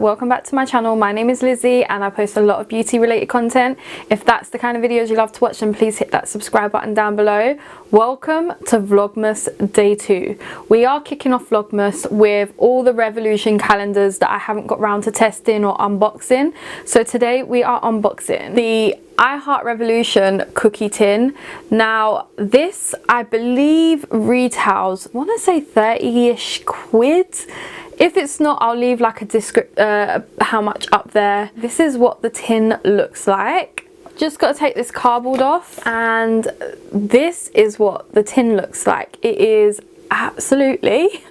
welcome back to my channel. My name is Lizzie and I post a lot of beauty related content. If that's the kind of videos you love to watch, then please hit that subscribe button down below. Welcome to Vlogmas day 2. We are kicking off Vlogmas with all the Revolution calendars that I haven't got round to testing or unboxing. So today we are unboxing the I Heart Revolution cookie tin. Now this, I believe, retails, I want to say 30-ish quid. If it's not, I'll leave like a description how much up there. This is what the tin looks like. Just got to take this cardboard off, and this is what the tin looks like. It is absolutely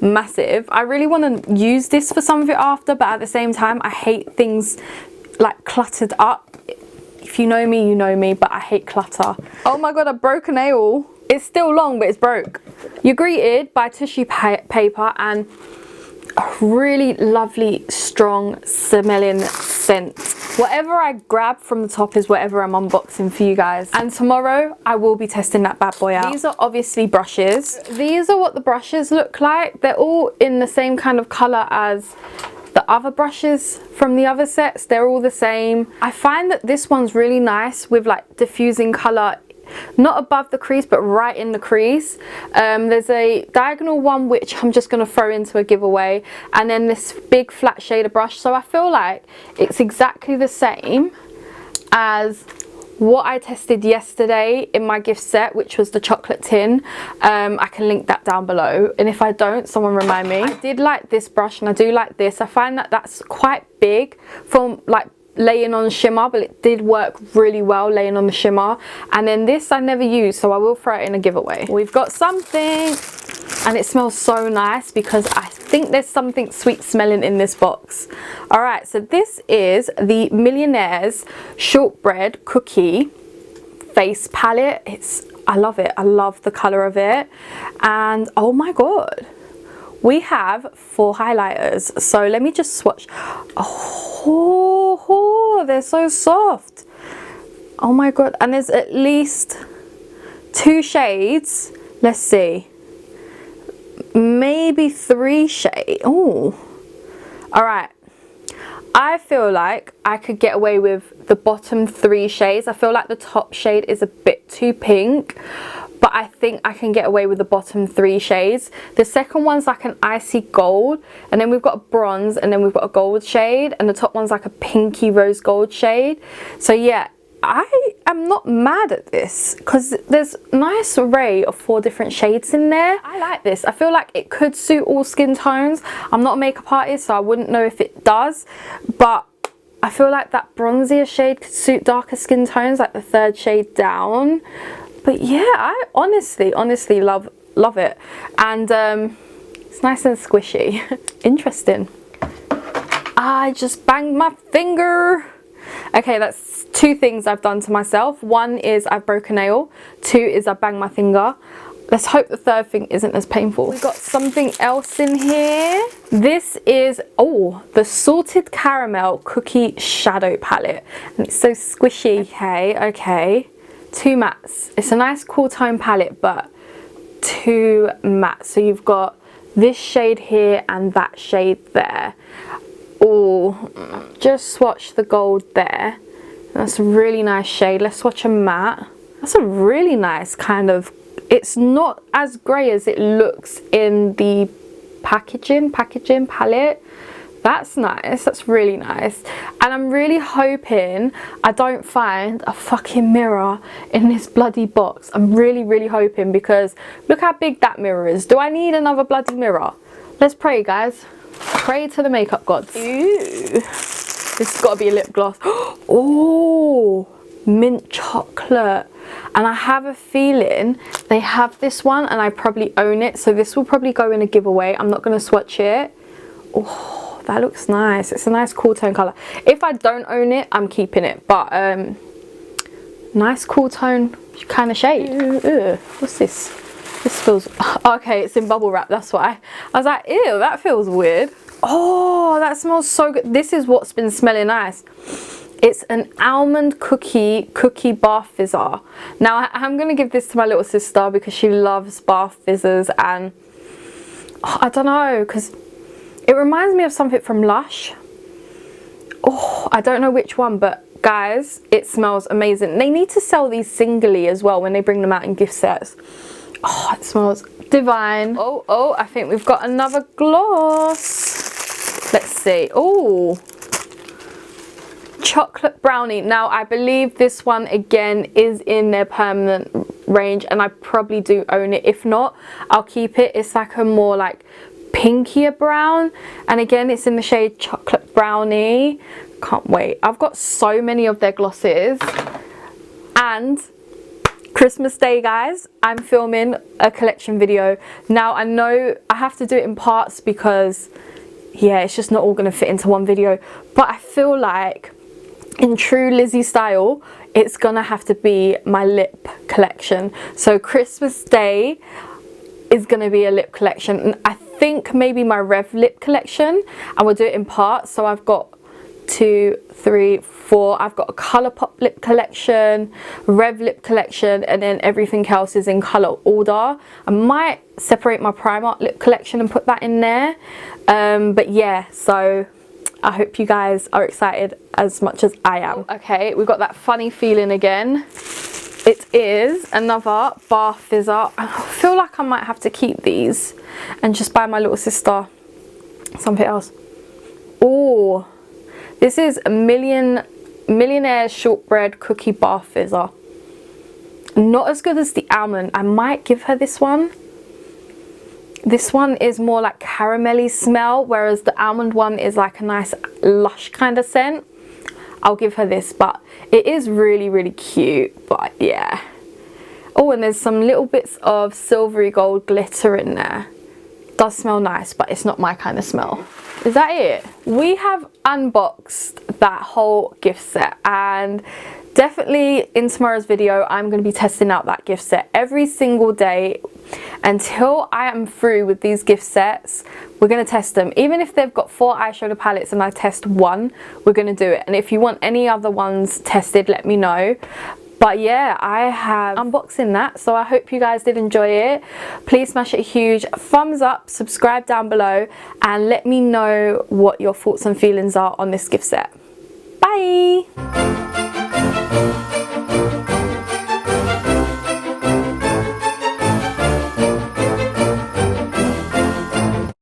massive. I really want to use this for some of it after, but at the same time I hate things like cluttered up. If you know me, you know me, but I hate clutter. Oh my god, I broke a nail. It's still long, but it's broke. You're greeted by tissue paper and a really lovely, strong smelling scent. Whatever I grab from the top is whatever I'm unboxing for you guys. And tomorrow I will be testing that bad boy out. These are obviously brushes. These are what the brushes look like. They're all in the same kind of colour as the other brushes from the other sets. They're all the same. I find that this one's really nice with like diffusing colour, not above the crease but right in the crease. There's a diagonal one which I'm just going to throw into a giveaway, and then this big flat shader brush. So I feel like it's exactly the same as what I tested yesterday in my gift set, which was the chocolate tin. I can link that down below, and if I don't, someone remind me. I did like this brush and I do like this. I find that that's quite big from like laying on shimmer, but it did work really well laying on the shimmer. And then this I never used, so I will throw it in a giveaway. We've got something, and it smells so nice because I think there's something sweet smelling in this box. All right, so this is the Millionaire's Shortbread Cookie Face Palette. I love it. I love the color of it. And oh my god, we have 4 highlighters. So let me just swatch. Oh, they're so soft. Oh my god. And there's at least 2 shades. Let's see. Maybe 3 shades. Oh. All right. I feel like I could get away with the bottom 3 shades. I feel like the top shade is a bit too pink, but I think I can get away with the bottom 3 shades. The second one's like an icy gold, and then we've got a bronze, and then we've got a gold shade, and the top one's like a pinky rose gold shade. So yeah, I am not mad at this because there's a nice array of 4 different shades in there. I like this. I feel like it could suit all skin tones. I'm not a makeup artist, so I wouldn't know if it does, but I feel like that bronzier shade could suit darker skin tones, like the 3rd shade down. But yeah, I honestly love it. And it's nice and squishy. Interesting. I just banged my finger. Okay, that's 2 things I've done to myself. 1 is I've broken a nail. 2 is I banged my finger. Let's hope the 3rd thing isn't as painful. We've got something else in here. This is, oh, the Salted Caramel Cookie Shadow Palette. And it's so squishy. Okay. 2 mattes. It's a nice cool tone palette, but 2 mattes. So you've got this shade here and that shade there. Oh, just swatch the gold there. That's a really nice shade. Let's swatch a matte. That's a really nice kind of, it's not as grey as it looks in the packaging palette. That's nice. That's really nice. And I'm really hoping I don't find a fucking mirror in this bloody box. I'm really hoping, because look how big that mirror is. Do I need another bloody mirror? Let's pray, guys. Pray to the makeup gods. Ooh. This has got to be a lip gloss. Oh, mint chocolate. And I have a feeling they have this one and I probably own it. So this will probably go in a giveaway. I'm not going to swatch it. Oh, that looks nice. It's a nice cool tone colour. If I don't own it, I'm keeping it. But nice cool tone kind of shade. Ew. What's this? This feels, okay, it's in bubble wrap, that's why. I was like, ew, that feels weird. Oh, that smells so good. This is what's been smelling nice. It's an Almond Cookie bath fizzer. Now, I'm going to give this to my little sister because she loves bath fizzers, and I don't know, because it reminds me of something from Lush, Oh, I don't know which one, but guys, it smells amazing. They need to sell these singly as well when they bring them out in gift sets. Oh, it smells divine. Oh, I think we've got another gloss. Let's see. Oh, chocolate brownie. Now I believe this one again is in their permanent range, and I probably do own it. If not, I'll keep it. It's like a more like pinkier brown, and again it's in the shade chocolate brownie. Can't wait. I've got so many of their glosses. And Christmas Day, guys, I'm filming a collection video. Now I know I have to do it in parts because yeah, it's just not all going to fit into one video, but I feel like in true Lizzie style, it's gonna have to be my lip collection. So Christmas Day is gonna be a lip collection, and I think maybe my Rev lip collection, and we'll do it in parts. So I've got 2, 3, 4. I've got a Colourpop lip collection, Rev lip collection, and then everything else is in colour order. I might separate my Primark lip collection and put that in there. But yeah, so I hope you guys are excited as much as I am. Okay, we've got that funny feeling again. It is another bar fizzer. I feel like I might have to keep these and just buy my little sister something else. Oh, this is a Millionaire Shortbread Cookie Bar Fizzer. Not as good as the almond. I might give her this one. This one is more like caramelly smell, whereas the almond one is like a nice lush kind of scent. I'll give her this, but it is really, really cute. But yeah. Oh, and there's some little bits of silvery gold glitter in there. Does smell nice, but it's not my kind of smell. Is that it? We have unboxed that whole gift set, and definitely in tomorrow's video I'm going to be testing out that gift set every single day until I am through with these gift sets. We're going to test them. Even if they've got 4 eyeshadow palettes and I test one, we're going to do it. And if you want any other ones tested, let me know. But yeah, I have unboxing that, so I hope you guys did enjoy it. Please smash it a huge thumbs up, subscribe down below, and let me know what your thoughts and feelings are on this gift set. Bye!